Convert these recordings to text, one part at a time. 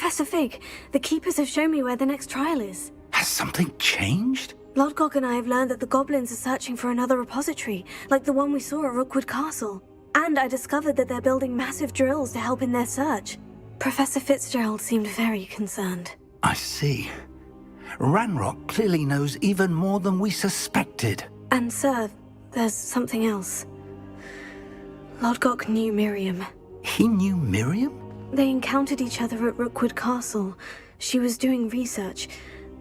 Professor Fig, the Keepers have shown me where the next trial is. Has something changed? Lodgok and I have learned that the goblins are searching for another repository, like the one we saw at Rookwood Castle. And I discovered that they're building massive drills to help in their search. Professor Fitzgerald seemed very concerned. I see. Ranrock clearly knows even more than we suspected. And sir, there's something else. Lodgok knew Miriam. He knew Miriam? They encountered each other at Rookwood Castle. She was doing research.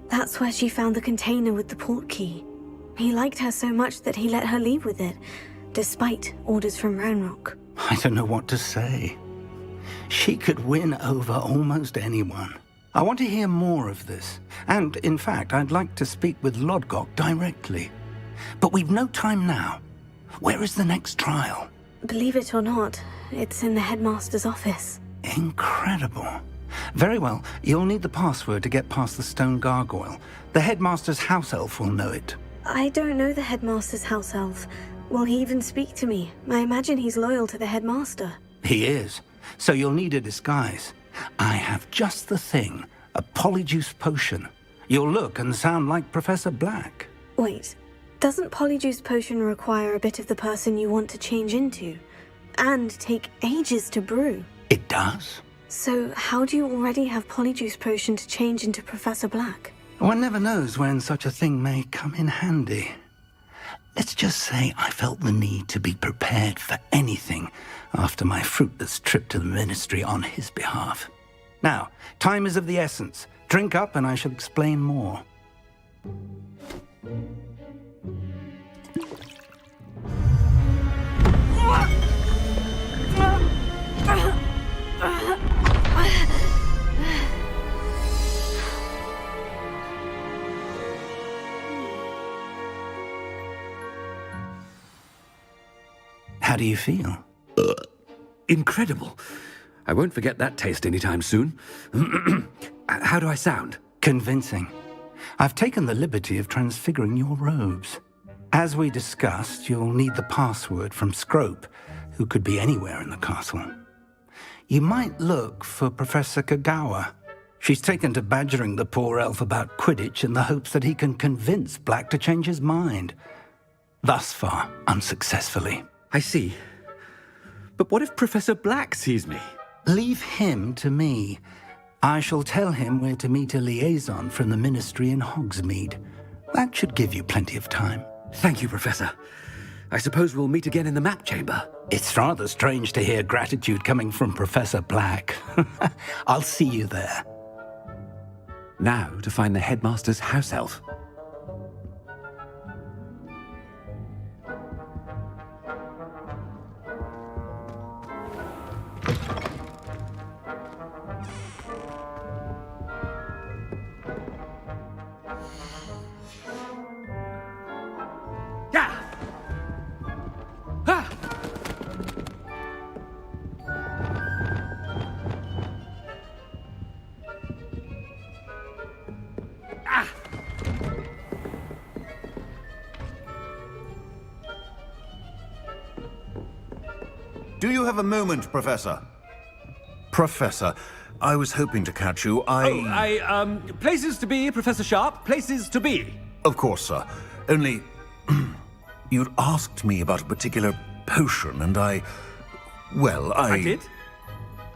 That's where she found the container with the port key. He liked her so much that he let her leave with it, despite orders from Ranrock. I don't know what to say. She could win over almost anyone. I want to hear more of this. And, in fact, I'd like to speak with Lodgok directly. But we've no time now. Where is the next trial? Believe it or not, it's in the headmaster's office. Incredible. Very well, you'll need the password to get past the stone gargoyle. The headmaster's house elf will know it. I don't know the headmaster's house elf. Will he even speak to me? I imagine he's loyal to the headmaster. He is. So you'll need a disguise. I have just the thing. A polyjuice potion. You'll look and sound like Professor Black. Wait, doesn't polyjuice potion require a bit of the person you want to change into? And take ages to brew? It does. So how do you already have polyjuice potion to change into Professor Black? One never knows when such a thing may come in handy. Let's just say I felt the need to be prepared for anything after my fruitless trip to the ministry on his behalf. Now, time is of the essence. Drink up and I shall explain more. How do you feel? Incredible. I won't forget that taste anytime soon. How do I sound? Convincing. I've taken the liberty of transfiguring your robes. As we discussed, you'll need the password from Scrope, who could be anywhere in the castle. You might look for Professor Kagawa. She's taken to badgering the poor elf about Quidditch in the hopes that he can convince Black to change his mind. Thus far, unsuccessfully. I see. But what if Professor Black sees me? Leave him to me. I shall tell him where to meet a liaison from the ministry in Hogsmeade. That should give you plenty of time. Thank you, Professor. I suppose we'll meet again in the map chamber. It's rather strange to hear gratitude coming from Professor Black. I'll see you there. Now to find the headmaster's house elf. Do you have a moment, Professor? Professor, I was hoping to catch you. Places to be, Professor Sharp. Places to be. Of course, sir. Only... you'd asked me about a particular potion, and well, I did?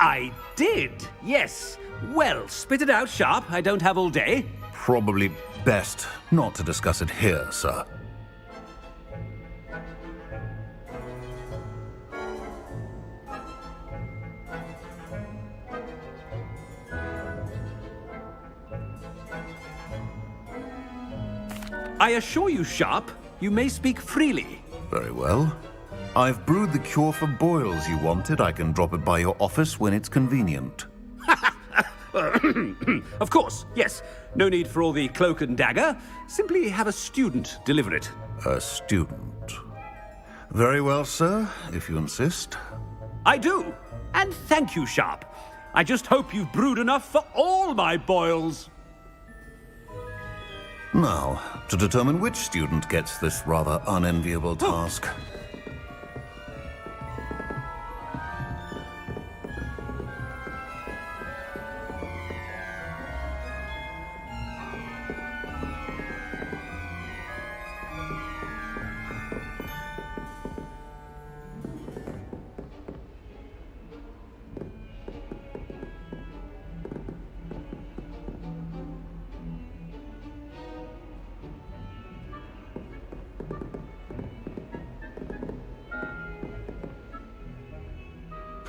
I did, yes. Well, spit it out, Sharp. I don't have all day. Probably best not to discuss it here, sir. I assure you, Sharp, you may speak freely. Very well. I've brewed the cure for boils you wanted. I can drop it by your office when it's convenient. Of course, yes. No need for all the cloak and dagger. Simply have a student deliver it. A student. Very well, sir, if you insist. I do. And thank you, Sharp. I just hope you've brewed enough for all my boils. Now, to determine which student gets this rather unenviable task.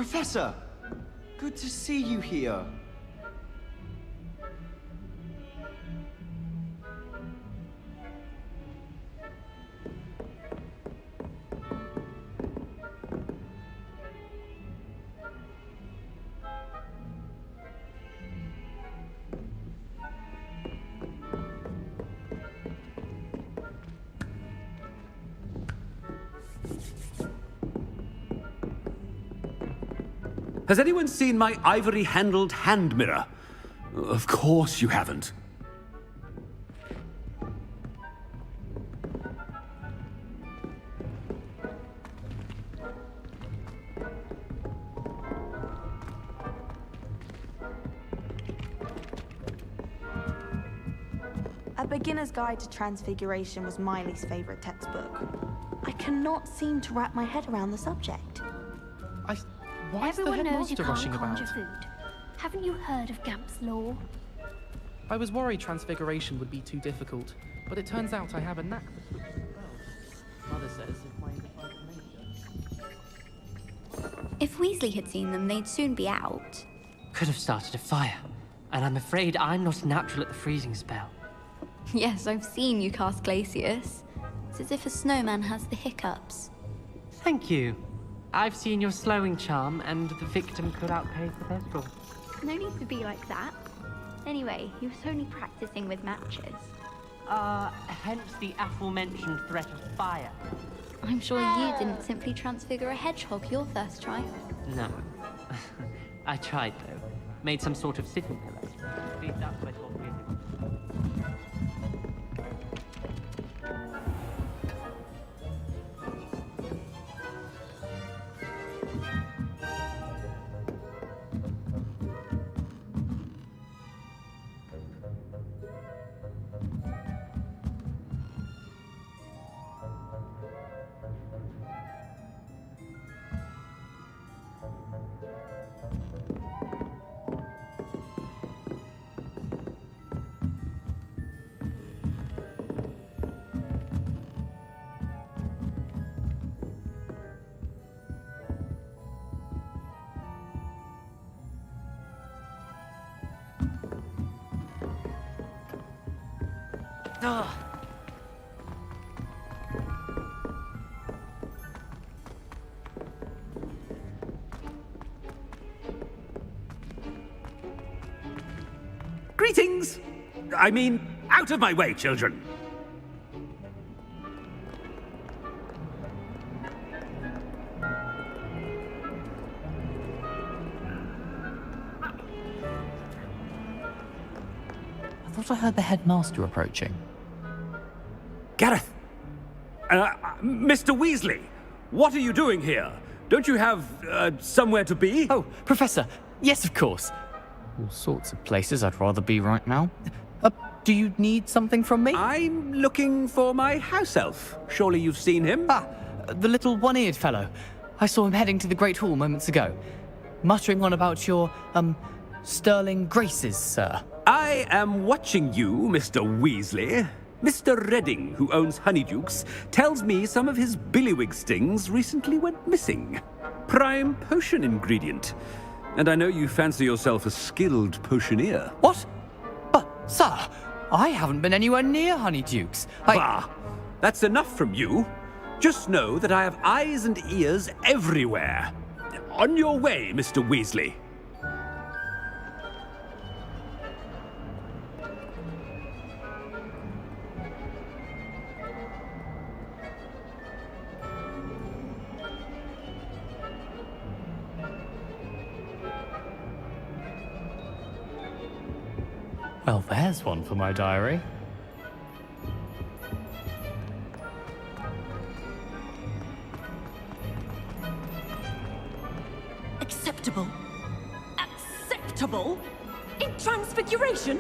Professor! Good to see you here. Has anyone seen my ivory-handled hand mirror? Of course you haven't. A Beginner's Guide to Transfiguration was Miley's favorite textbook. I cannot seem to wrap my head around the subject. Why is the Everyone knows you headmaster can't rushing about? conjure food. Haven't you heard of Gamp's law? I was worried Transfiguration would be too difficult, but it turns out I have a knack for food. Well, Mother says if my If Weasley had seen them, they'd soon be out. Could have started a fire, and I'm afraid I'm not natural at the freezing spell. Yes, I've seen you cast Glacius. It's as if a snowman has the hiccups. Thank you. I've seen your slowing charm, and the victim could outpace the petrol. No need to be like that. Anyway, he was only practicing with matches. Hence the aforementioned threat of fire. I'm sure you didn't simply transfigure a hedgehog your first try. No. I tried, though. Made some sort of sitting pillow. At least that's what I thought really. Greetings! I mean, out of my way, children! I thought I heard the headmaster approaching. Gareth! Mr. Weasley! What are you doing here? Don't you have, somewhere to be? Oh, Professor! Yes, of course! All sorts of places I'd rather be right now. Do you need something from me? I'm looking for my house elf. Surely you've seen him? Ah, the little one-eared fellow. I saw him heading to the Great Hall moments ago. Muttering on about your, sterling graces, sir. I am watching you, Mr. Weasley. Mr. Redding, who owns Honeydukes, tells me some of his billywig stings recently went missing. Prime potion ingredient. And I know you fancy yourself a skilled potioneer. What? But, sir, I haven't been anywhere near Honeydukes. Bah! That's enough from you. Just know that I have eyes and ears everywhere. On your way, Mr. Weasley. Well, there's one for my diary. Acceptable? Acceptable? In Transfiguration?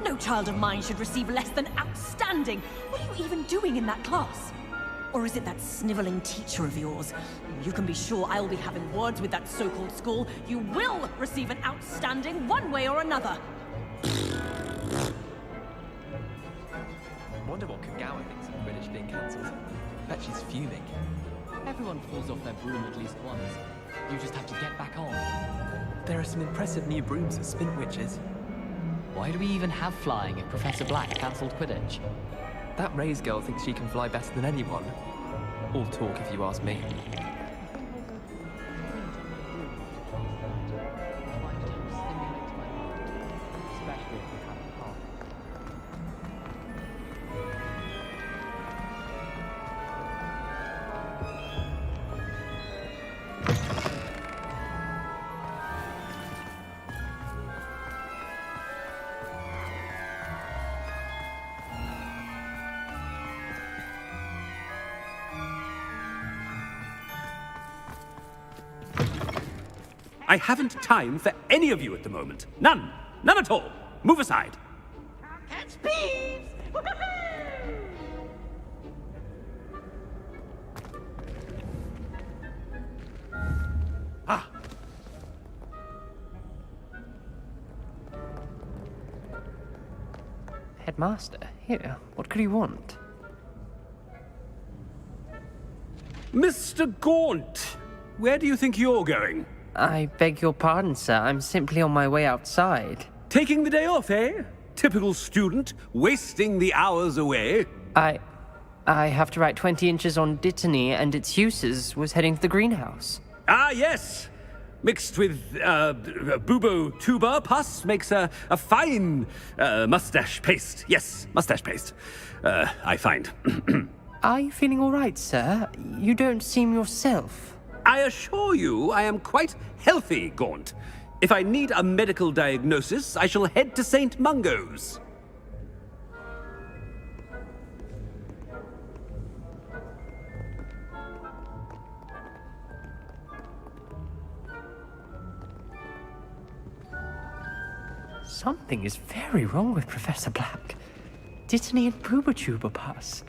No child of mine should receive less than outstanding. What are you even doing in that class? Or is it that sniveling teacher of yours? You can be sure I'll be having words with that so-called school. You will receive an outstanding one way or another. Wonder what Kagawa thinks of British being cancelled. Bet she's fuming. Everyone falls off their broom at least once. You just have to get back on. There are some impressive new brooms at Spintwitches. Why do we even have flying if Professor Black cancelled Quidditch? That Ray's girl thinks she can fly better than anyone. All talk, if you ask me. I haven't time for any of you at the moment. None. None at all. Move aside. Catch bees! Ah. Headmaster, here. What could you want? Mr. Gaunt, where do you think you're going? I beg your pardon, sir. I'm simply on my way outside. Taking the day off, eh? Typical student, wasting the hours away. I have to write 20 inches on Dittany and its uses. Was heading to the greenhouse. Ah, yes. Mixed with bubo tuber pus makes a fine mustache paste. Yes, mustache paste. I find. Are you feeling all right, sir? You don't seem yourself. I assure you I am quite healthy, Gaunt. If I need a medical diagnosis, I shall head to St. Mungo's. Something is very wrong with Professor Black. Dittany and Booba pus.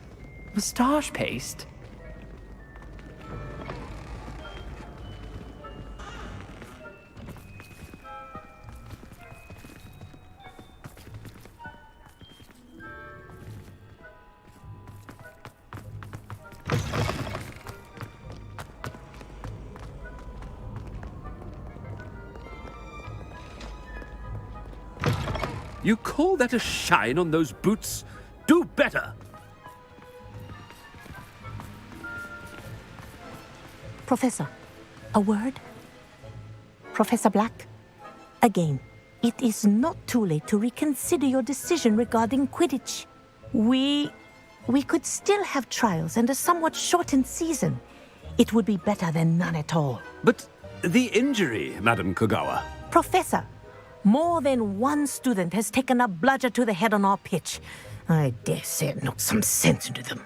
Moustache paste. You call that a shine on those boots? Do better! Professor, a word? Professor Black, again, it is not too late to reconsider your decision regarding Quidditch. We could still have trials and a somewhat shortened season. It would be better than none at all. But the injury, Madam Kogawa. Professor, more than one student has taken a bludger to the head on our pitch. I dare say it knocked some sense into them.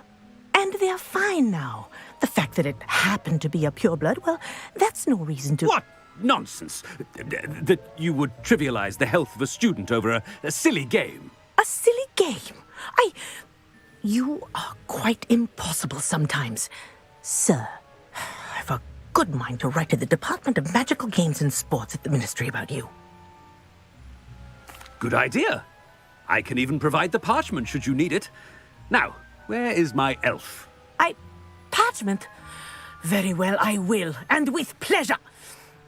And they're fine now. The fact that it happened to be a pureblood, well, that's no reason to... What nonsense! That you would trivialize the health of a student over a silly game. A silly game? You are quite impossible sometimes. Sir, I've a good mind to write to the Department of Magical Games and Sports at the Ministry about you. Good idea. I can even provide the parchment should you need it. Now, where is my elf? Parchment? Very well, I will, and with pleasure.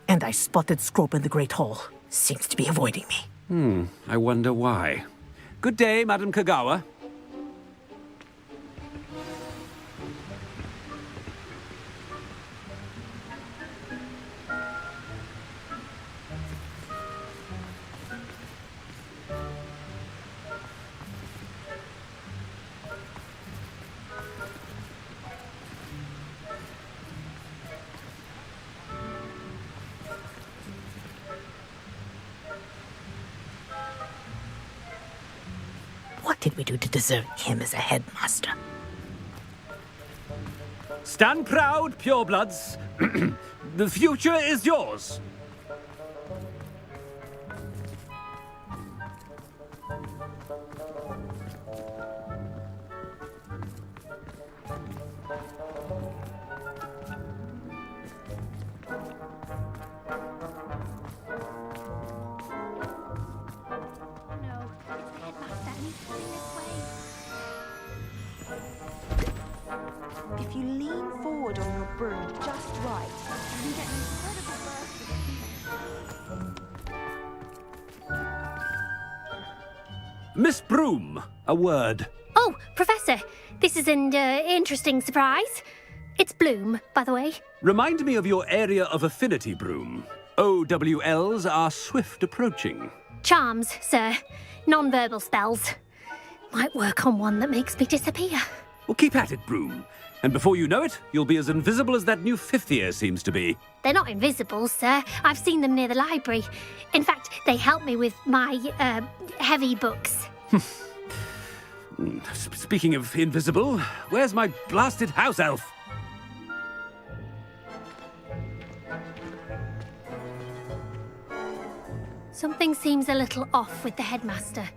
And I spotted Scrope in the Great Hall. Seems to be avoiding me. I wonder why. Good day, Madam Kogawa. What did we do to deserve him as a headmaster? Stand proud, purebloods. The future is yours. If you lean forward forward on your broom just right, you get an incredible burst of... Miss Broom, a word. Oh, Professor, this is an interesting surprise. It's Bloom, by the way. Remind me of your area of affinity, Broom. OWLs are swift approaching. Charms, sir. Non-verbal spells. Might work on one that makes me disappear. Well, keep at it, Broom. And before you know it, you'll be as invisible as that new fifth year seems to be. They're not invisible, sir. I've seen them near the library. In fact, they help me with my, heavy books. Speaking of invisible, where's my blasted house elf? Something seems a little off with the headmaster.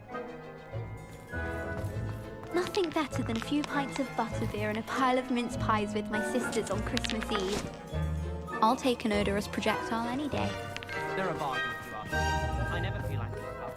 Nothing better than a few pints of butterbeer and a pile of mince pies with my sisters on Christmas Eve. I'll take an odorous projectile any day. They're a bargain if you ask me. I never feel like this about.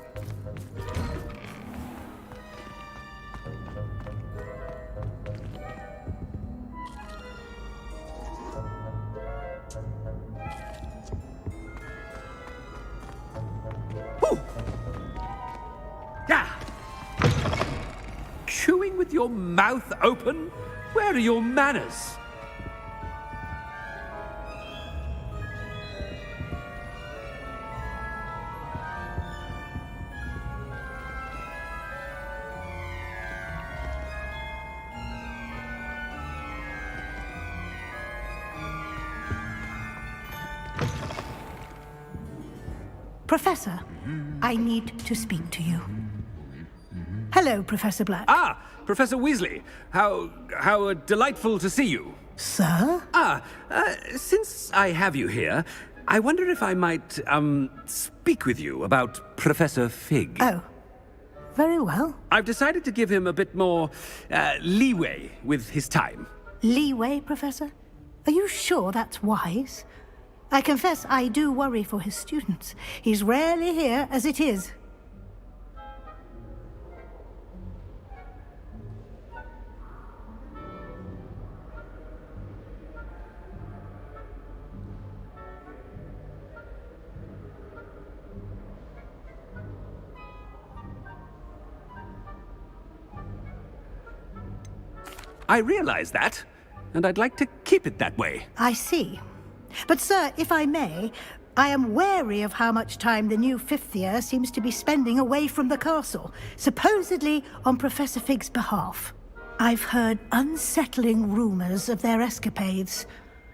Chewing with your mouth open? Where are your manners? Professor, I need to speak to you. Hello, Professor Black. Ah, Professor Weasley. How delightful to see you. Sir? Since I have you here, I wonder if I might, speak with you about Professor Fig. Oh, very well. I've decided to give him a bit more, leeway with his time. Leeway, Professor? Are you sure that's wise? I confess I do worry for his students. He's rarely here as it is. I realize that, and I'd like to keep it that way. I see. But, sir, if I may, I am wary of how much time the new fifth year seems to be spending away from the castle, supposedly on Professor Fig's behalf. I've heard unsettling rumors of their escapades.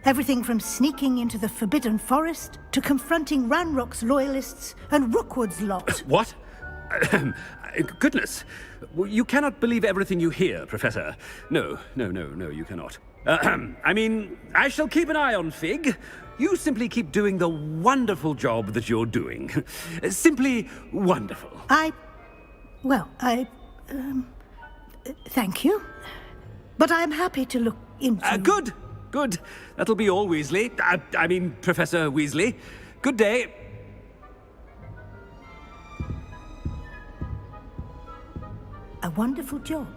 Everything from sneaking into the Forbidden Forest to confronting Ranrock's loyalists and Rookwood's lot. What? Goodness. You cannot believe everything you hear, Professor. No, you cannot. I mean, I shall keep an eye on Fig. You simply keep doing the wonderful job that you're doing. Simply wonderful. Thank you. But I'm happy to look into... Good. That'll be all, Weasley. I mean, Professor Weasley. Good day. A wonderful job.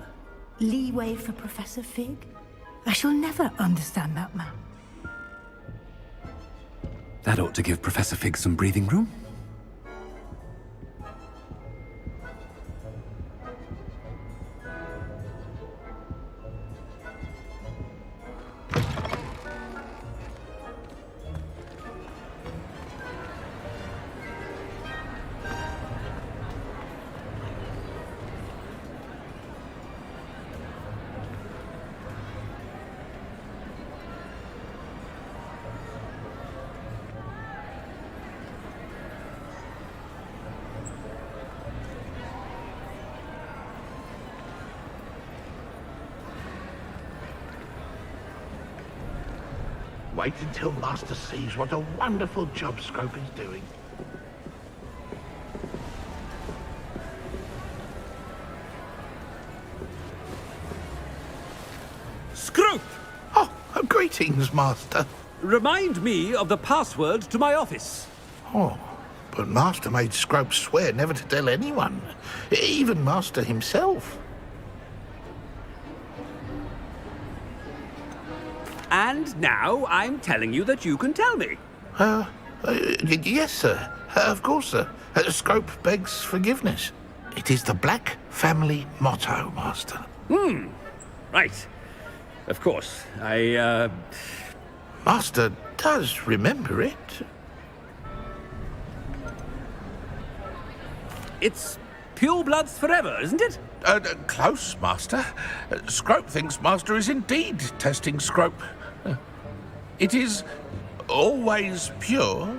Leeway for Professor Fig. I shall never understand that man. That ought to give Professor Fig some breathing room. Wait until Master sees what a wonderful job Scrope is doing. Scrope! Oh, greetings, Master. Remind me of the password to my office. Oh, but Master made Scrope swear never to tell anyone, even Master himself. And now I'm telling you that you can tell me. Yes, sir. Of course, sir. Scrope begs forgiveness. It is the Black family motto, Master. Right. Of course. Master does remember it. It's pure bloods forever, isn't it? Close, Master. Scrope thinks Master is indeed testing Scrope. It is always pure.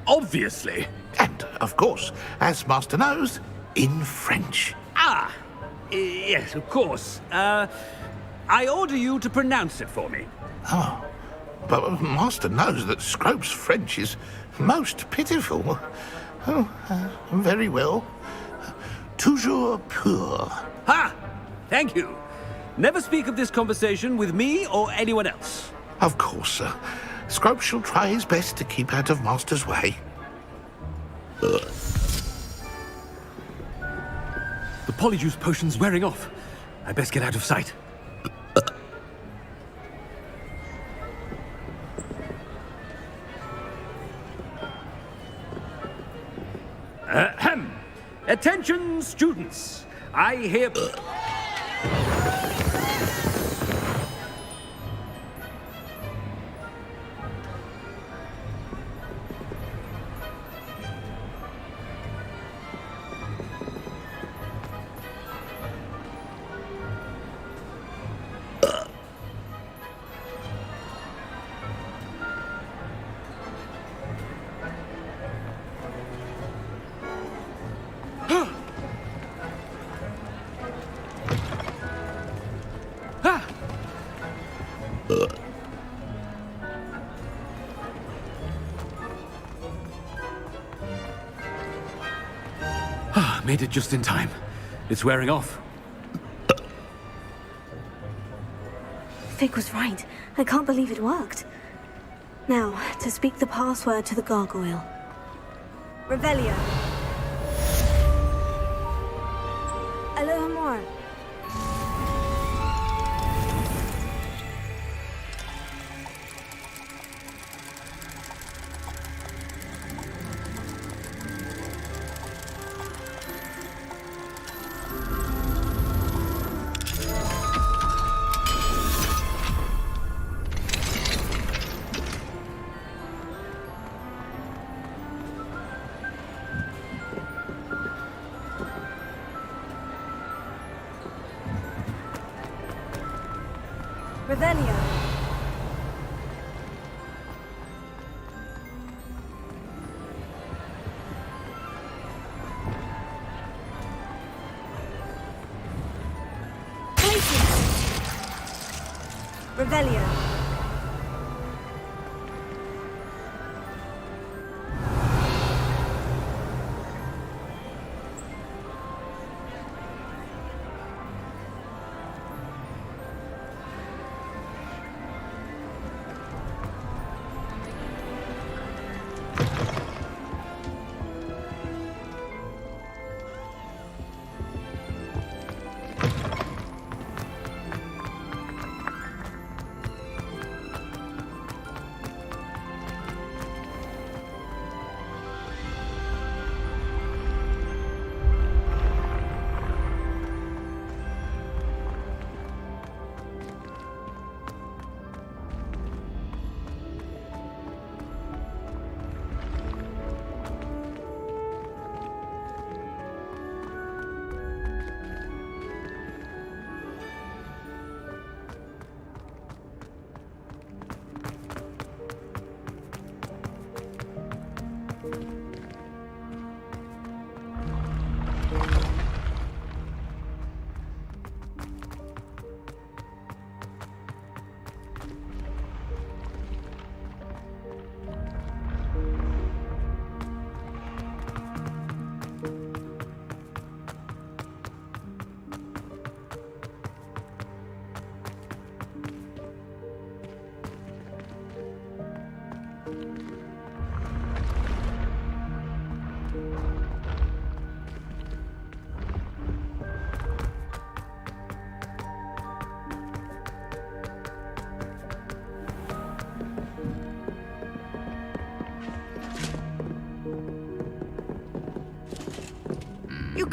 Obviously. And, of course, as Master knows, in French. Yes, of course. I order you to pronounce it for me. Oh, but Master knows that Scrope's French is most pitiful. Oh, very well. Toujours pur. Ha! Thank you. Never speak of this conversation with me or anyone else. Of course, sir. Scrope shall try his best to keep out of Master's way. The polyjuice potion's wearing off. I best get out of sight. Ahem. Attention, students. I hear... Made it just in time. It's wearing off. Fig was right. I can't believe it worked. Now, to speak the password to the gargoyle. Revelio. Alohomora. Revelio. Revelio.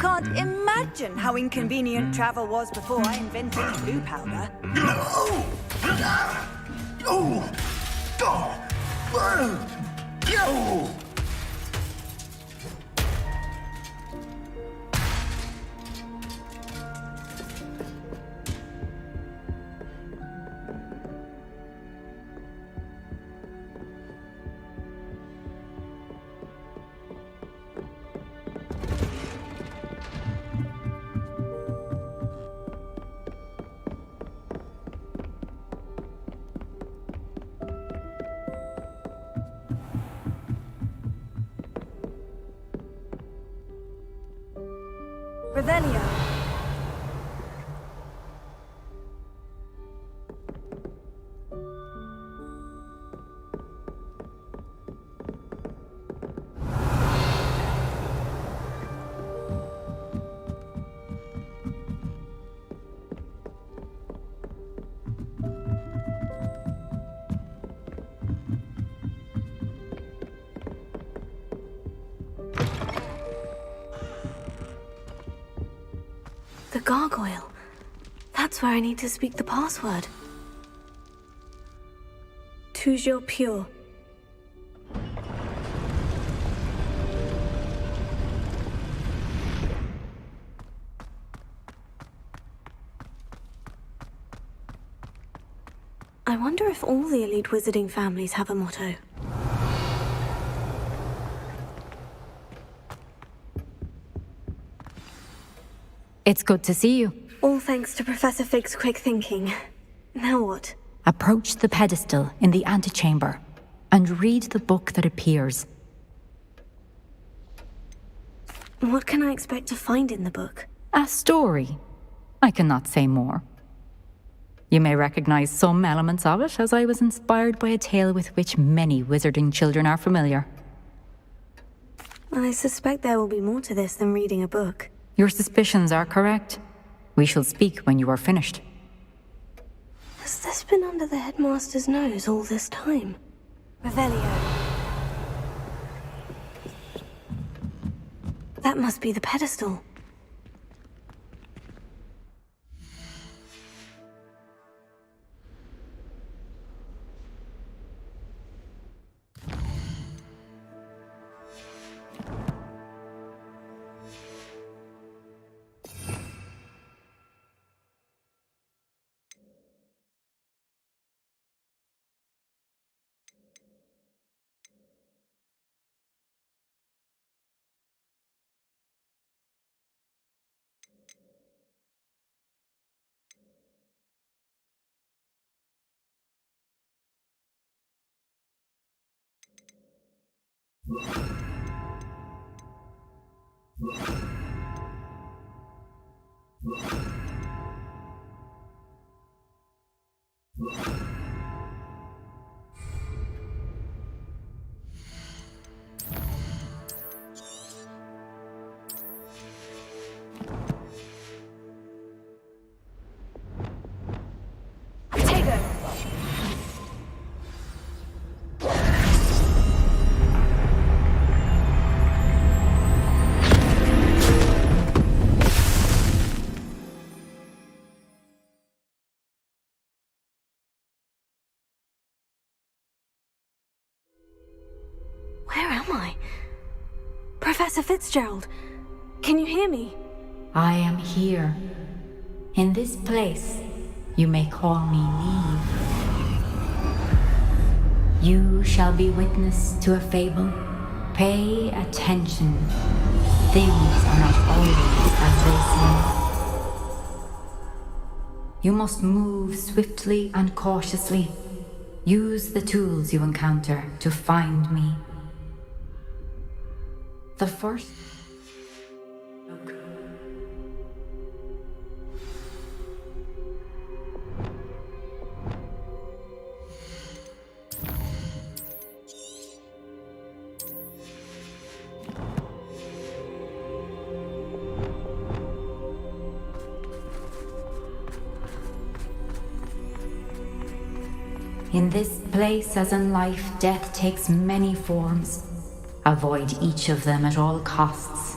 can't imagine how inconvenient travel was before I invented blue powder. No! Oh! Oh! Revelio. The gargoyle. That's where I need to speak the password. Toujours pure. I wonder if all the elite wizarding families have a motto. It's good to see you. All thanks to Professor Fig's quick thinking. Now what? Approach the pedestal in the antechamber and read the book that appears. What can I expect to find in the book? A story. I cannot say more. You may recognize some elements of it, as I was inspired by a tale with which many wizarding children are familiar. I suspect there will be more to this than reading a book. Your suspicions are correct. We shall speak when you are finished. Has this been under the headmaster's nose all this time? Revelio. That must be the pedestal. Where am I? Professor Fitzgerald, can you hear me? I am here. In this place, you may call me Neve. You shall be witness to a fable. Pay attention. Things are not always as they seem. You must move swiftly and cautiously. Use the tools you encounter to find me. The first... In this place, as in life, death takes many forms. Avoid each of them at all costs.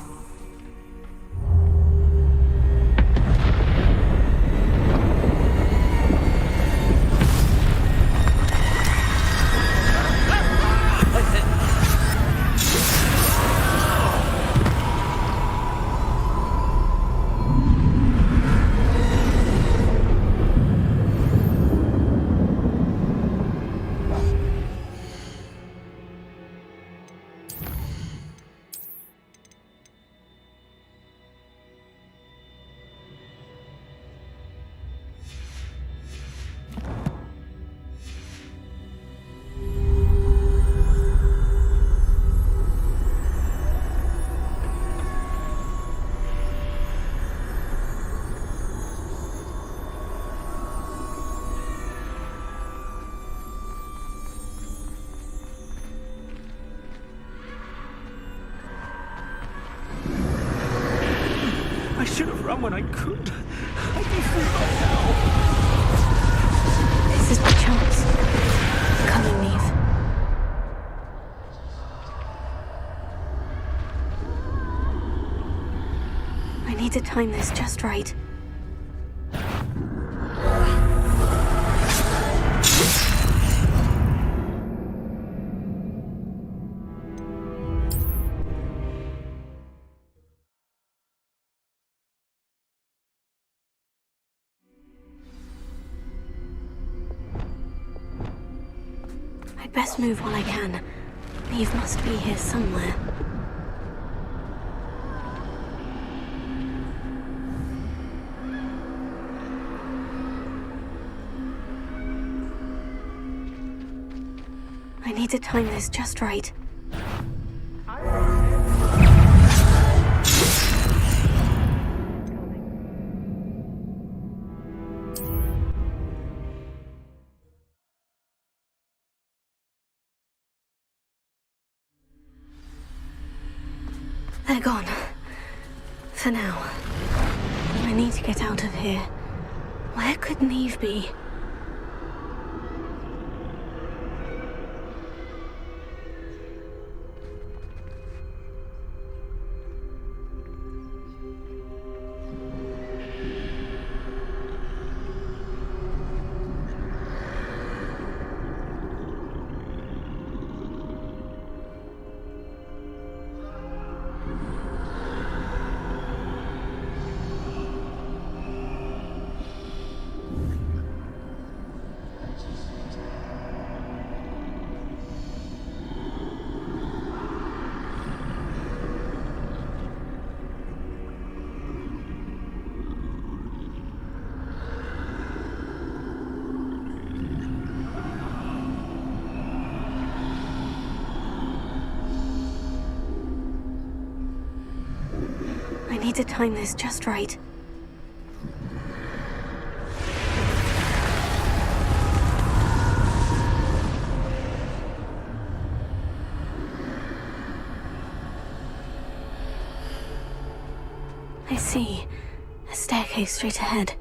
run when I could. I'd be free by now. This is my chance. I'm coming, Neve. I need to time this just right. I'd best move while I can. Neve must be here somewhere. I need to time this just right. They're gone. For now. I need to get out of here. Where could Neve be? I need to time this just right. I see. A staircase straight ahead.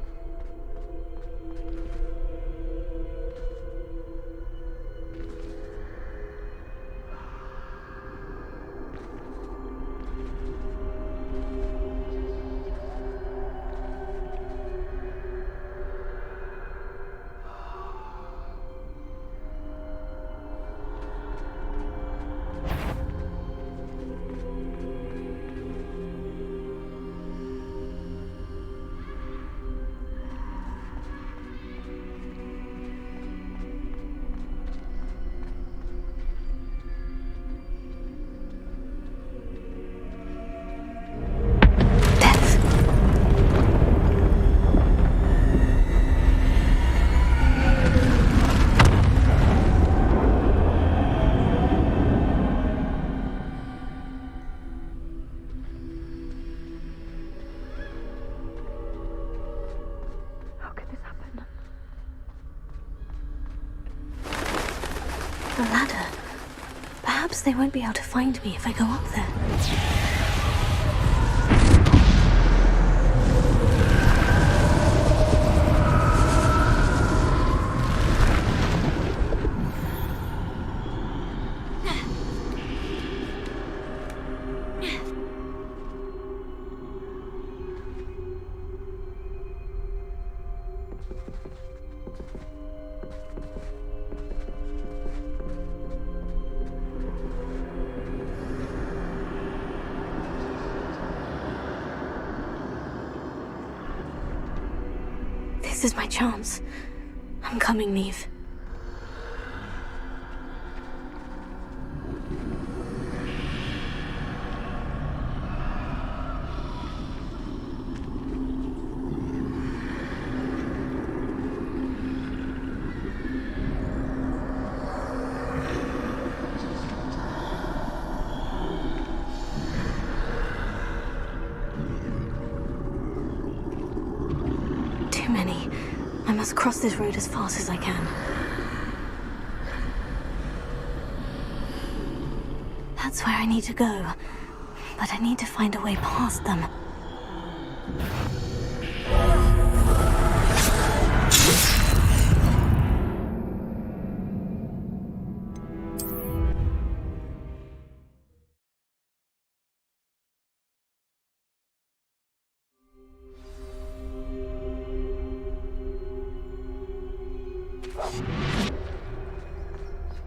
The ladder. Perhaps they won't be able to find me if I go up there. This is my chance. I'm coming, Neve. Too many. I must cross this road as fast as I can. That's where I need to go, but I need to find a way past them.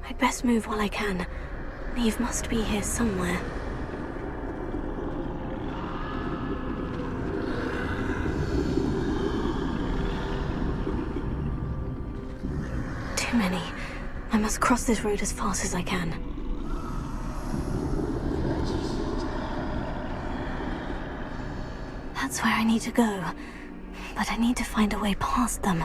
I'd best move while I can. Neve must be here somewhere. Too many. I must cross this road as fast as I can. That's where I need to go. But I need to find a way past them.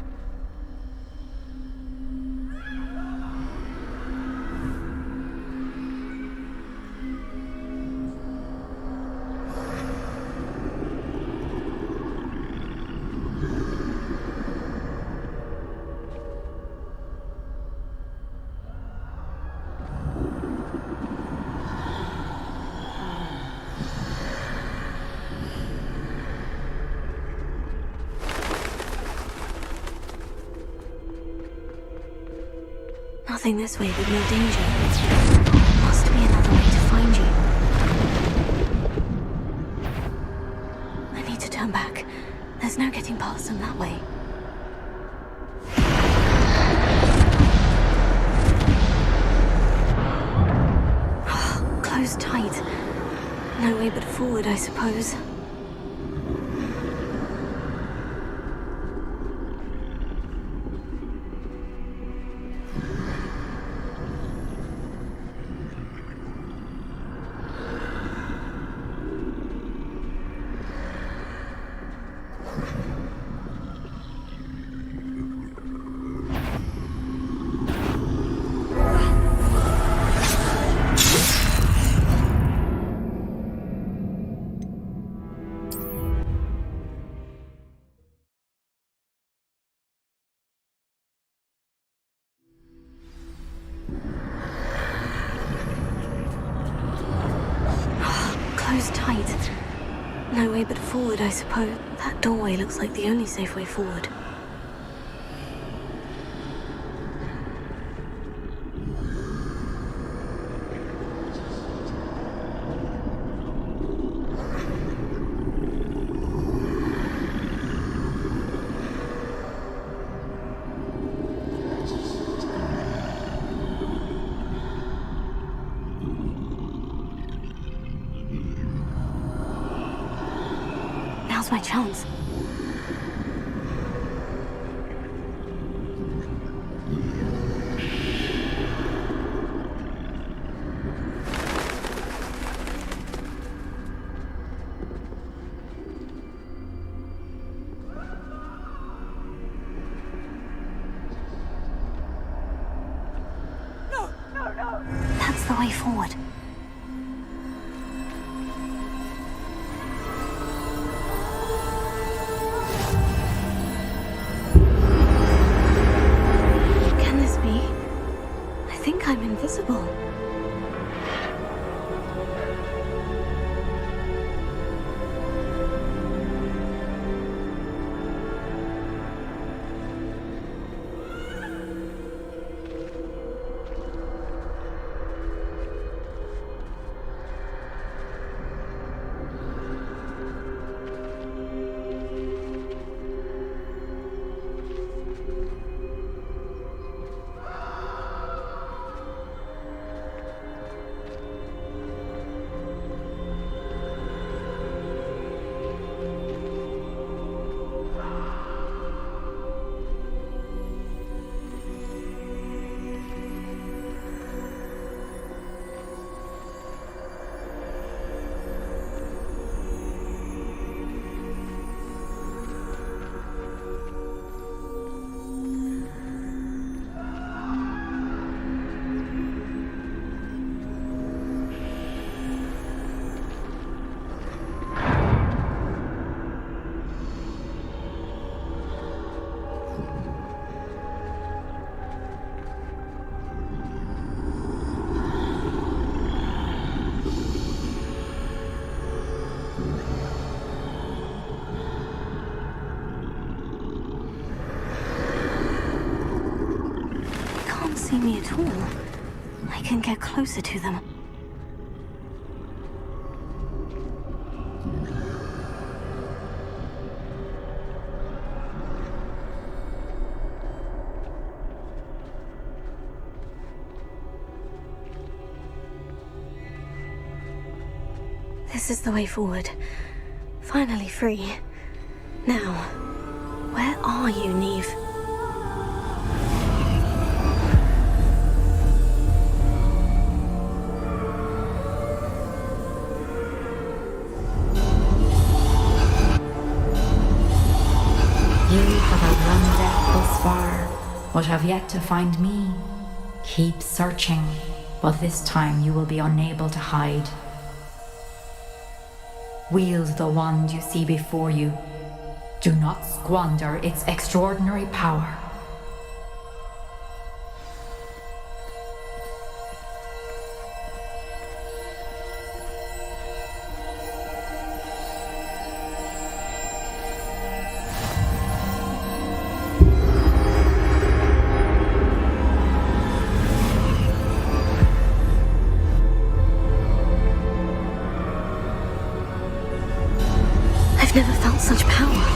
Nothing this way but no danger. Must be another way to find you. I need to turn back. There's no getting past them that way. Closed tight. No way but forward, I suppose. Closed tight. No way but forward, I suppose. That doorway looks like the only safe way forward. Now's my chance. No. That's the way forward. I'm invisible. see me at all, I can get closer to them. This is the way forward. Finally free. Now, where are you, Neve? You have outrun death thus far, but have yet to find me. Keep searching, but this time you will be unable to hide. Wield the wand you see before you. Do not squander its extraordinary power. I've never felt such power.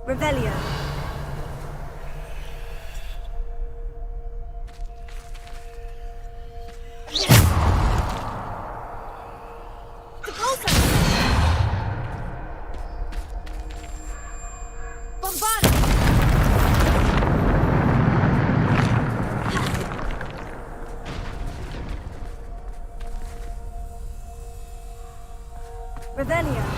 Revelio. Revelio.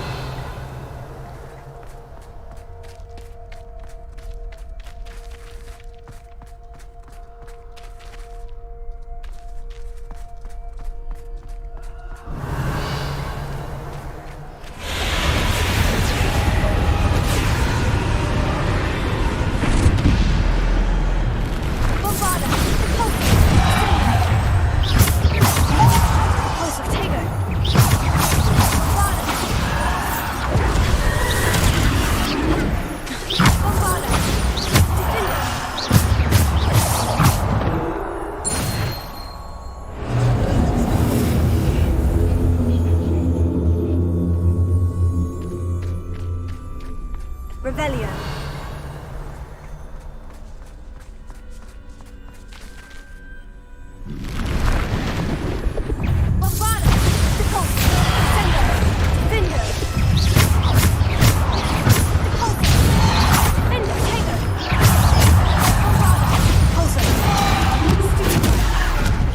Revelio. Bombarda! Deposit! Sendo! Defendo! Deposit! Defendo! Tego! Bombarda! Pulso!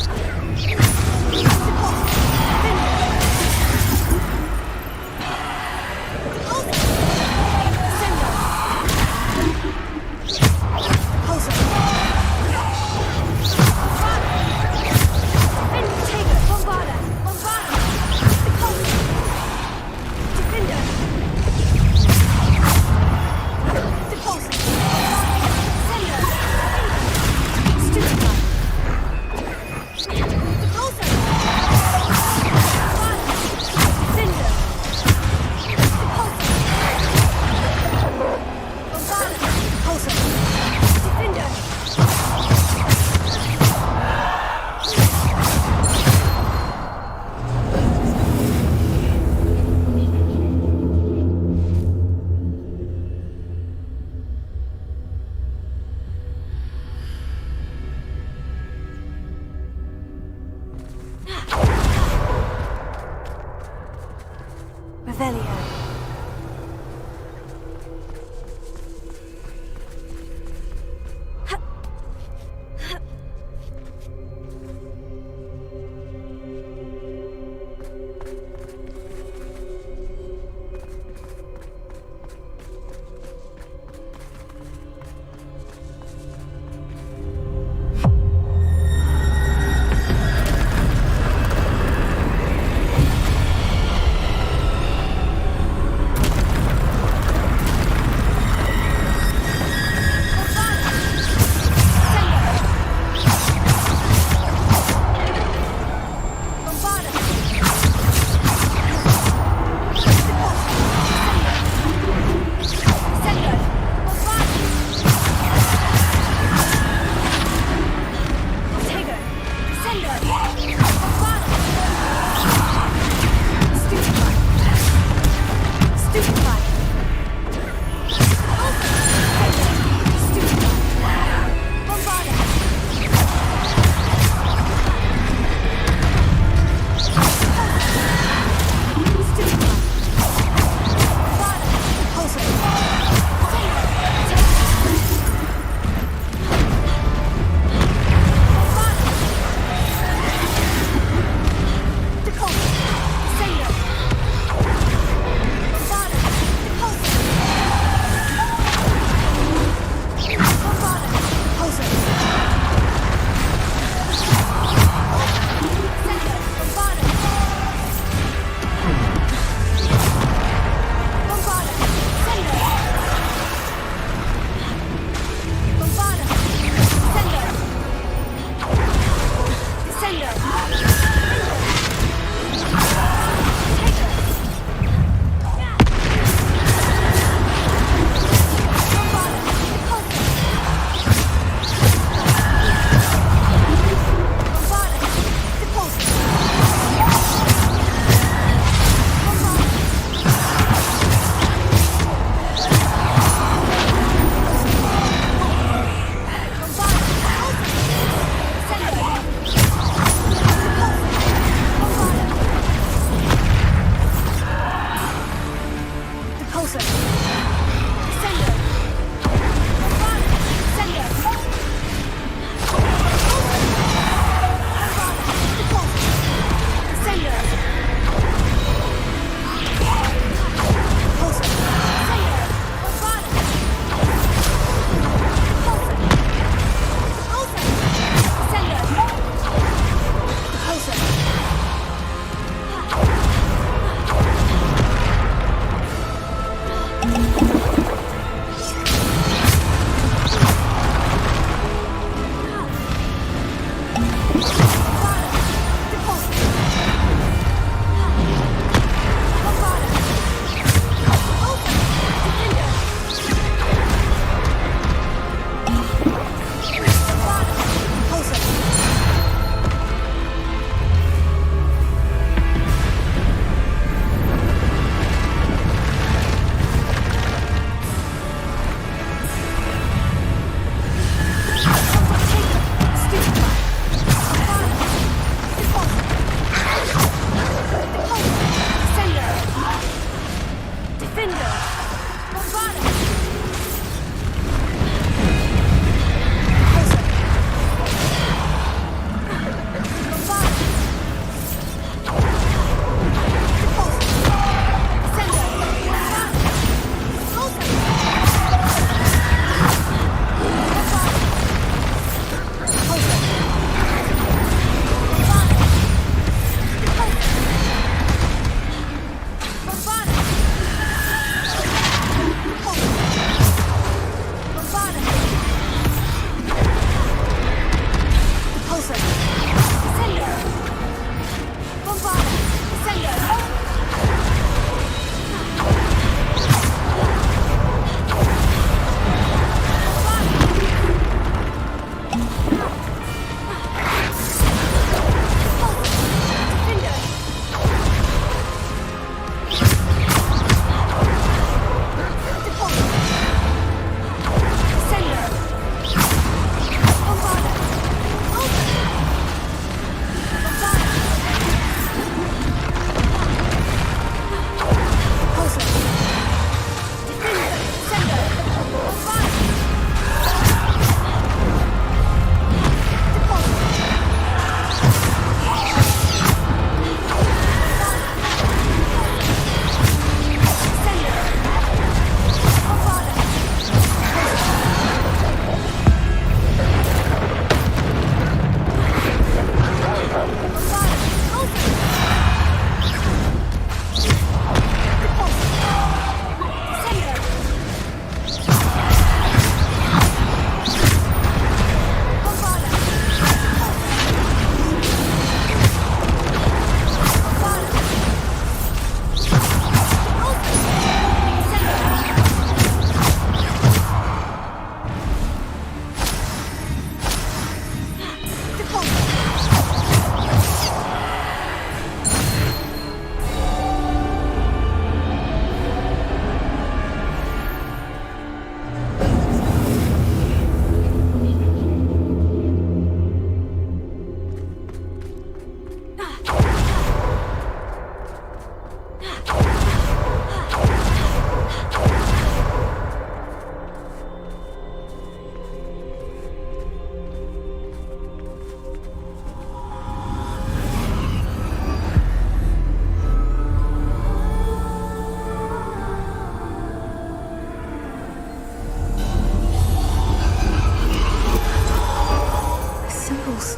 Studio! Deposit! Defendo! Deposit! Sendo!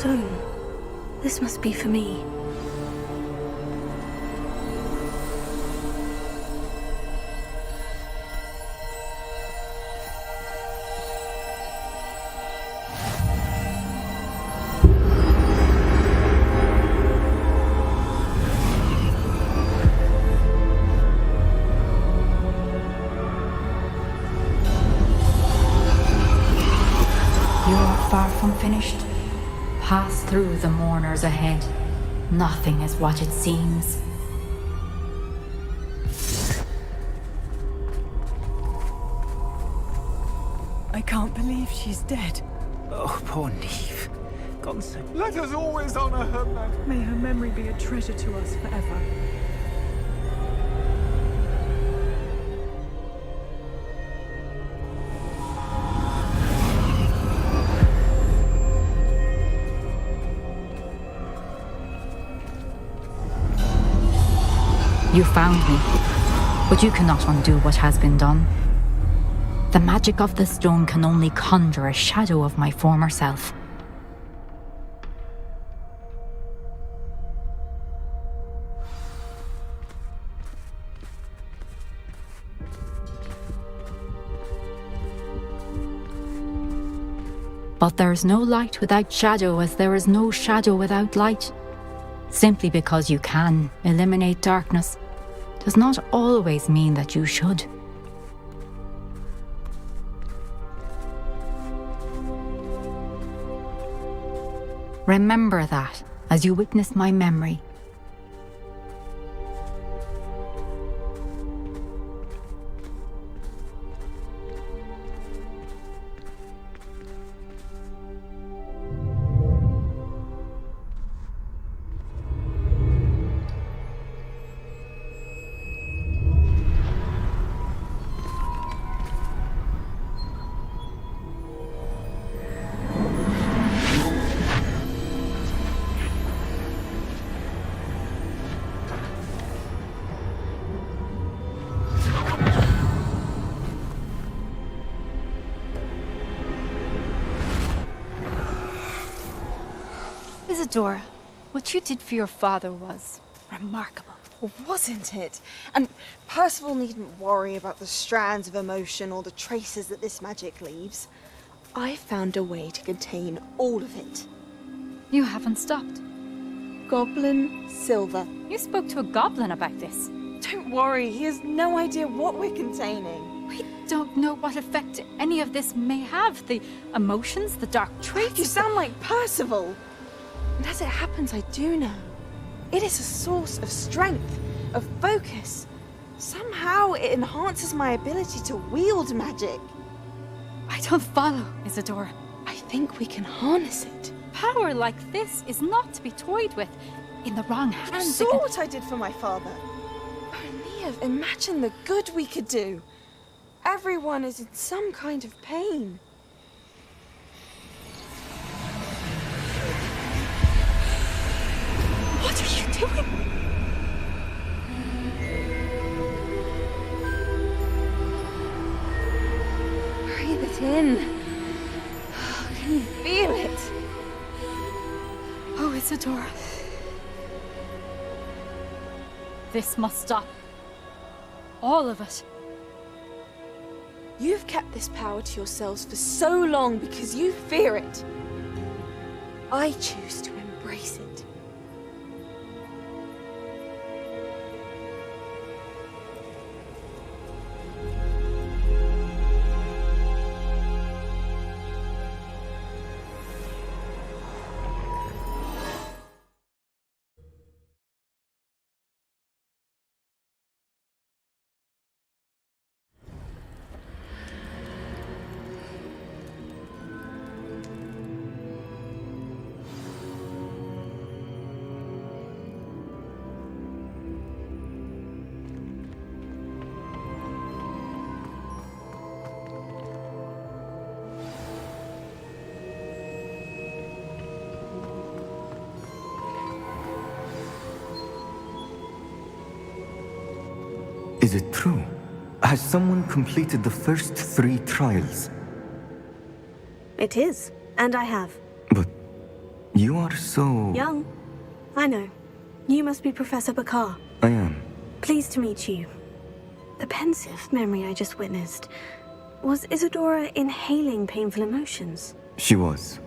stone. This must be for me. Far from finished. Pass through the mourners ahead. Nothing is what it seems. I can't believe she's dead. Oh, poor Neve. Gone so... Let us always honor her memory. May her memory be a treasure to us forever. You found me, but you cannot undo what has been done. The magic of the stone can only conjure a shadow of my former self. But there is no light without shadow, as there is no shadow without light. Simply because you can eliminate darkness does not always mean that you should. Remember that as you witness my memory. Isadora, what you did for your father was remarkable. Well, wasn't it? And Percival needn't worry about the strands of emotion or the traces that this magic leaves. I found a way to contain all of it. You haven't stopped. Goblin Silver. You spoke to a goblin about this. Don't worry, he has no idea what we're containing. We don't know what effect any of this may have. The emotions, the dark traits. You sound like Percival. And as it happens, I do know. It is a source of strength, of focus. Somehow it enhances my ability to wield magic. I don't follow, Isadora. I think we can harness it. Power like this is not to be toyed with. In the wrong hands. You saw what I did for my father. Oh, Neve, imagine the good we could do. Everyone is in some kind of pain. What are you doing? Breathe it in. Can you feel it? Oh, Isadora. This must stop. All of it. You've kept this power to yourselves for so long because you fear it. I choose to embrace it. Is it true? Has someone completed the first 3 trials? It is, and I have. But You are so... Young. I know. You must be Professor Bakar. I am. Pleased to meet you. The pensive memory I just witnessed. Was Isadora inhaling painful emotions? She was.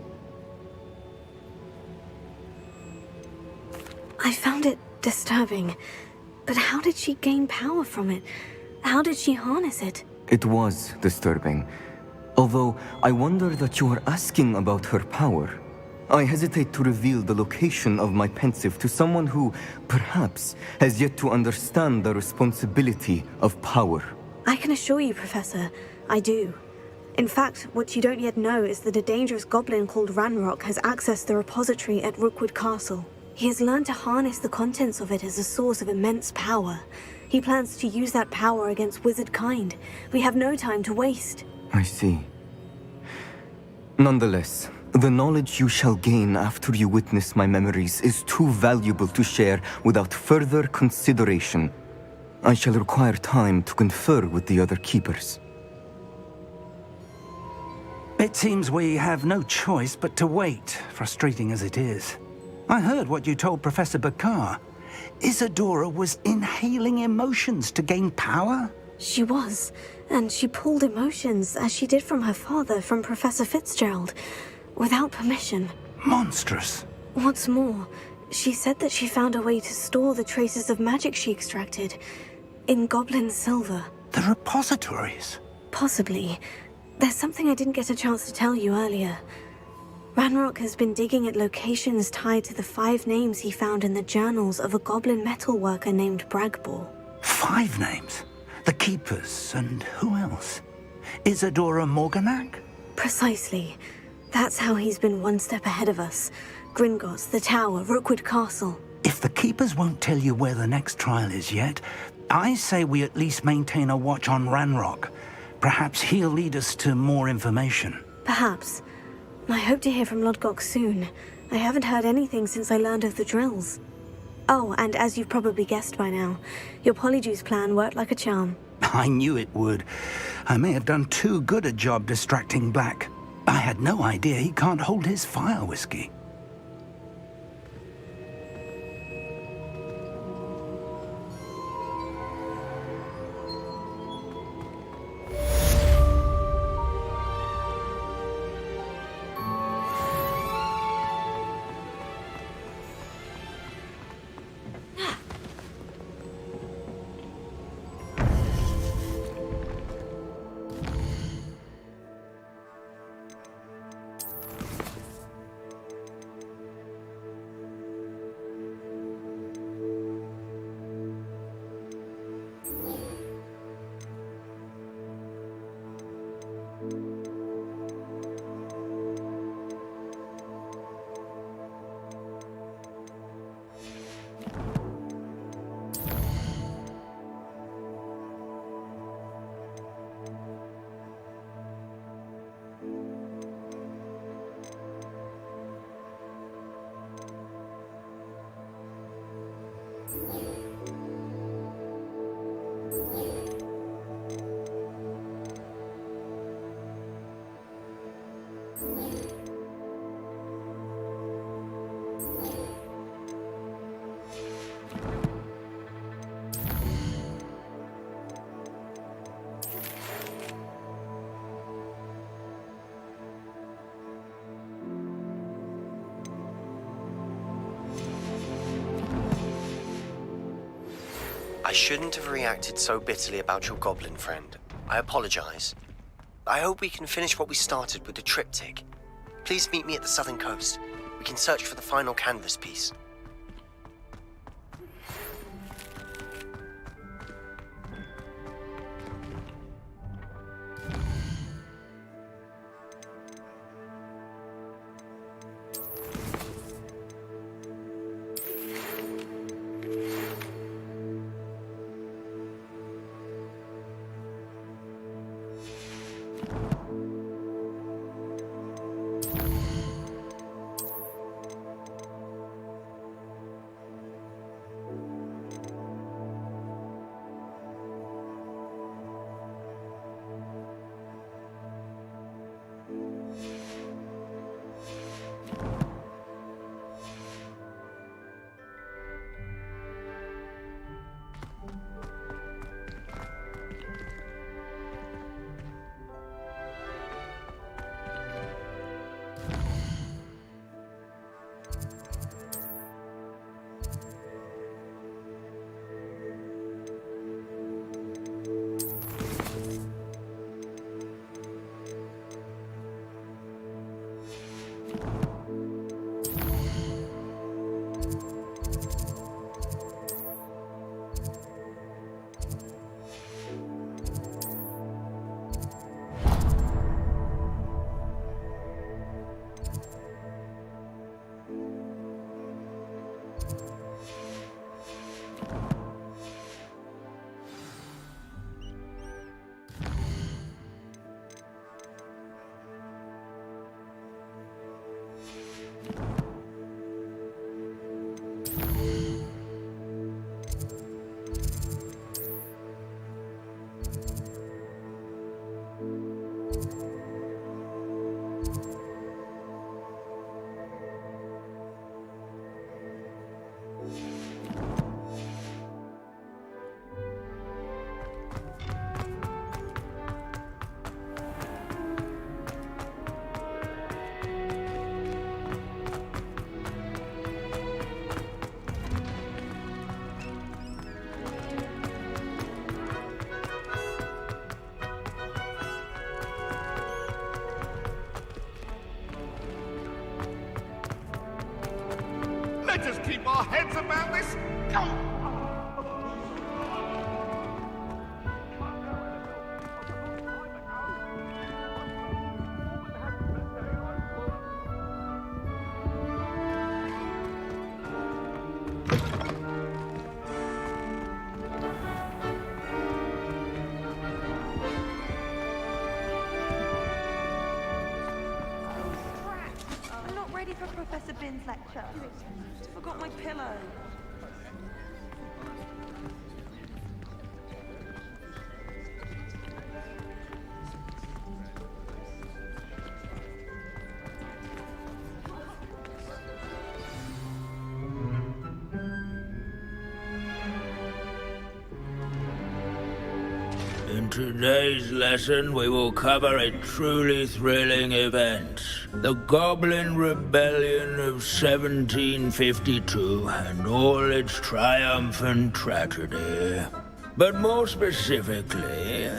I found it disturbing. But how did she gain power from it? How did she harness it? It was disturbing. Although, I wonder that you are asking about her power. I hesitate to reveal the location of my pensive to someone who, perhaps, has yet to understand the responsibility of power. I can assure you, Professor, I do. In fact, what you don't yet know is that a dangerous goblin called Ranrock has accessed the repository at Rookwood Castle. He has learned to harness the contents of it as a source of immense power. He plans to use that power against wizard kind. We have no time to waste. I see. Nonetheless, the knowledge you shall gain after you witness my memories is too valuable to share without further consideration. I shall require time to confer with the other keepers. It seems we have no choice but to wait, frustrating as it is. I heard what you told Professor Bakar. Isadora was inhaling emotions to gain power? She was, and she pulled emotions, as she did from her father, from Professor Fitzgerald, without permission. Monstrous. What's more, she said that she found a way to store the traces of magic she extracted in goblin silver. The repositories? Possibly. There's something I didn't get a chance to tell you earlier. Ranrock has been digging at locations tied to the 5 names he found in the journals of a goblin metalworker named Bragbor. 5 names? The Keepers, and who else? Isadora Morganac? Precisely. That's how he's been one step ahead of us. Gringotts, the Tower, Rookwood Castle. If the Keepers won't tell you where the next trial is yet, I say we at least maintain a watch on Ranrock. Perhaps he'll lead us to more information. Perhaps. I hope to hear from Lodgok soon. I haven't heard anything since I learned of the drills. Oh, and as you've probably guessed by now, your Polyjuice plan worked like a charm. I knew it would. I may have done too good a job distracting Black. I had no idea he can't hold his fire whiskey. I shouldn't have reacted so bitterly about your goblin friend. I apologize. I hope we can finish what we started with the triptych. Please meet me at the southern coast. We can search for the final canvas piece. Let us keep our heads about this. Come. I'm not ready for Professor Bin's lecture. I forgot my pillow. In today's lesson, we will cover a truly thrilling event. The Goblin Rebellion of 1752 and all its triumphant tragedy. But more specifically,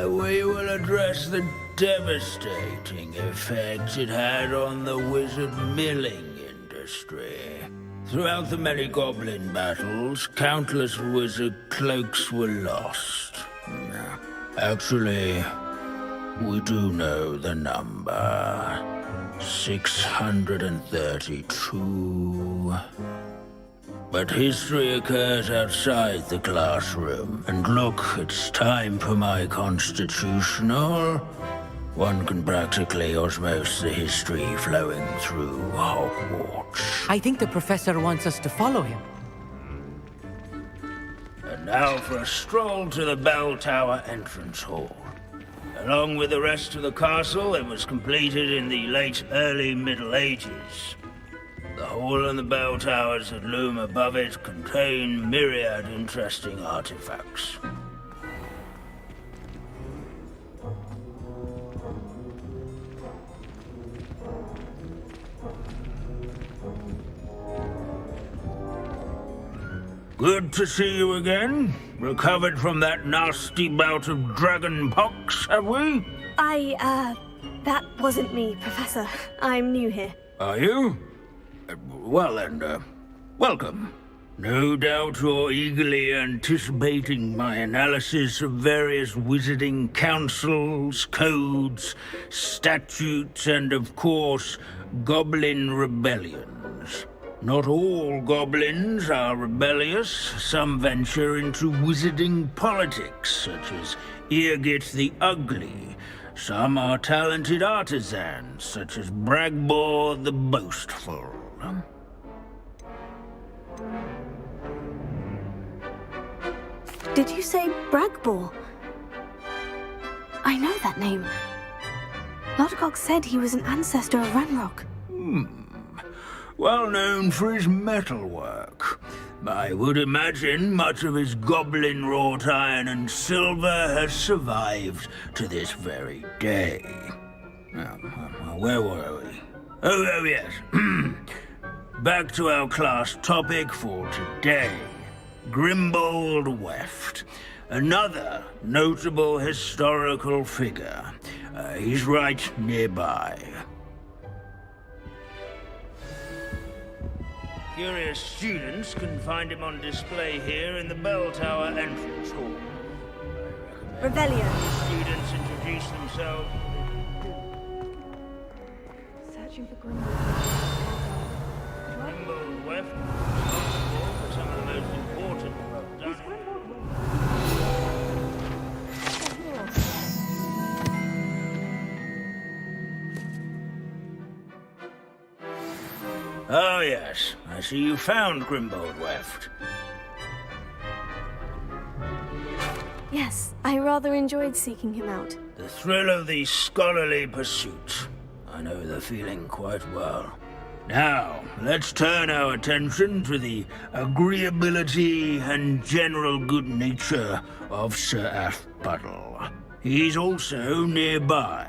we will address the devastating effects it had on the wizard milling industry. Throughout the many goblin battles, countless wizard cloaks were lost. Actually, we do know the number. 632. But history occurs outside the classroom. And look, it's time for my constitutional. One can practically osmose the history flowing through Hogwarts. I think the professor wants us to follow him. And now for a stroll to the Bell Tower entrance hall. Along with the rest of the castle, it was completed in the late early Middle Ages. The hall and the bell towers that loom above it contain myriad interesting artifacts. Good to see you again. Recovered from that nasty bout of dragon pox, have we? That wasn't me, Professor. I'm new here. Are you? Well then, welcome. No doubt you're eagerly anticipating my analysis of various wizarding councils, codes, statutes, and of course, goblin rebellions. Not all goblins are rebellious. Some venture into wizarding politics, such as Eargit the Ugly. Some are talented artisans, such as Bragbor the Boastful. Did you say Bragbor? I know that name. Lodgok said he was an ancestor of Ranrock. Well known for his metalwork. I would imagine much of his goblin-wrought iron and silver has survived to this very day. Where were we? Oh yes. Back to our class topic for today. Grimbold Weft. Another notable historical figure. He's right nearby. Curious students can find him on display here in the Bell Tower entrance hall. Revelio. Students introduce themselves. Searching for Grimbold. Grimbold Weft, responsible for some of the most important work done. Oh, yes. I see you found Grimbold Weft. Yes, I rather enjoyed seeking him out. The thrill of the scholarly pursuit. I know the feeling quite well. Now, let's turn our attention to the agreeability and general good nature of Sir Athpuddle. He's also nearby.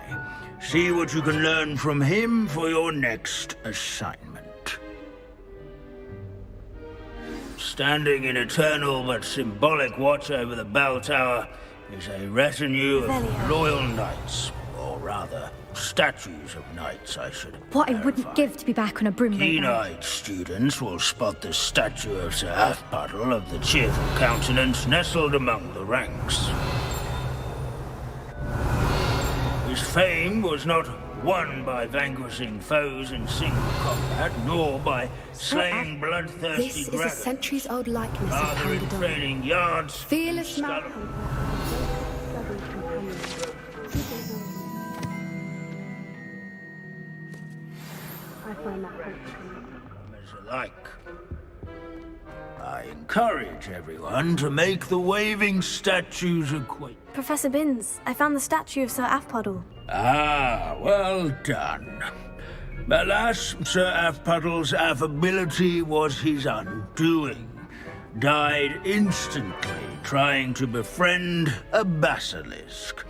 See what you can learn from him for your next assignment. Standing in eternal but symbolic watch over the bell tower is a retinue of loyal knights, or rather, statues of knights, I should What I wouldn't give to be back on a broom right now. Keen-eyed students will spot the statue of Sir Athpuddle of the cheerful countenance nestled among the ranks. His fame was not won by vanquishing foes in single combat, nor by slaying bloodthirsty This is a dragons. centuries-old likeness of Rather in Pandadon. training yards, Fearless man. alike. I encourage everyone to make the waving statues acquaint. Professor Binns, I found the statue of Sir Athpuddle. Ah, well done. Alas, Sir Athpuddle's affability was his undoing. Died instantly trying to befriend a basilisk.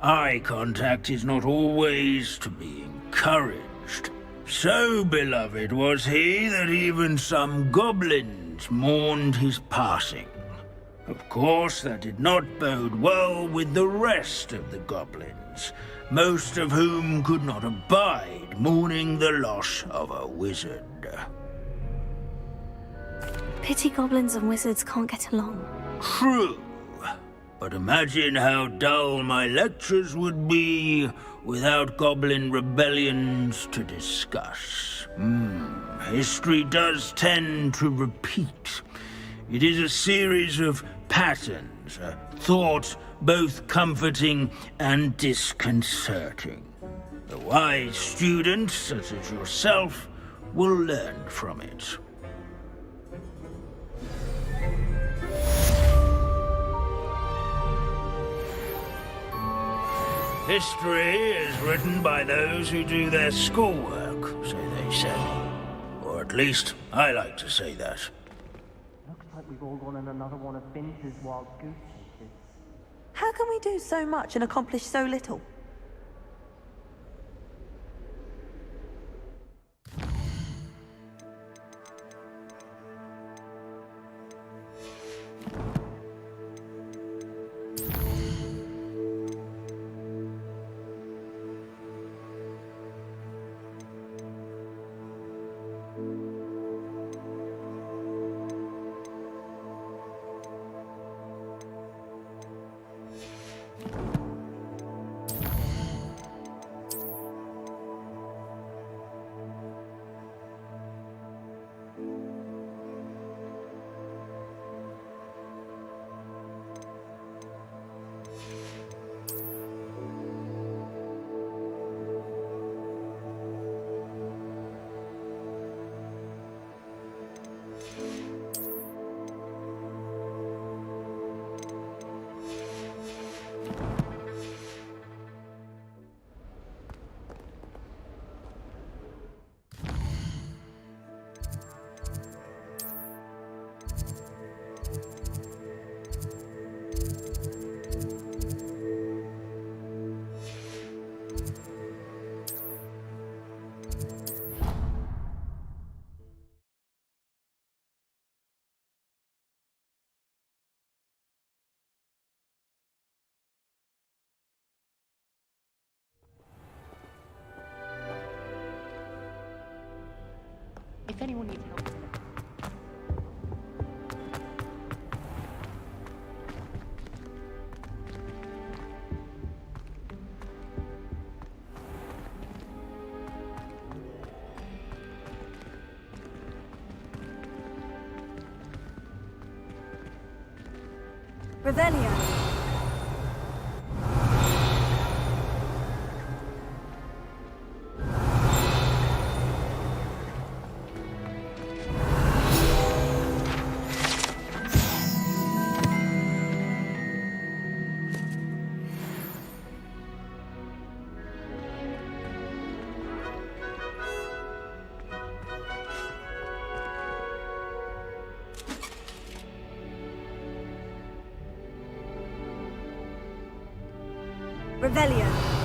Eye contact is not always to be encouraged. So beloved was he that even some goblins mourned his passing. Of course, that did not bode well with the rest of the goblins, most of whom could not abide mourning the loss of a wizard. Pity goblins and wizards can't get along. True. But imagine how dull my lectures would be without goblin rebellions to discuss. History does tend to repeat. It is a series of patterns, a thought both comforting and disconcerting. The wise student, such as yourself, will learn from it. History is written by those who do their schoolwork, so they say. Or at least, I like to say that. Looks like we've all gone on another one of Binns's wild goose chases. How can we do so much and accomplish so little? If anyone needs help. Revelio. Revelio.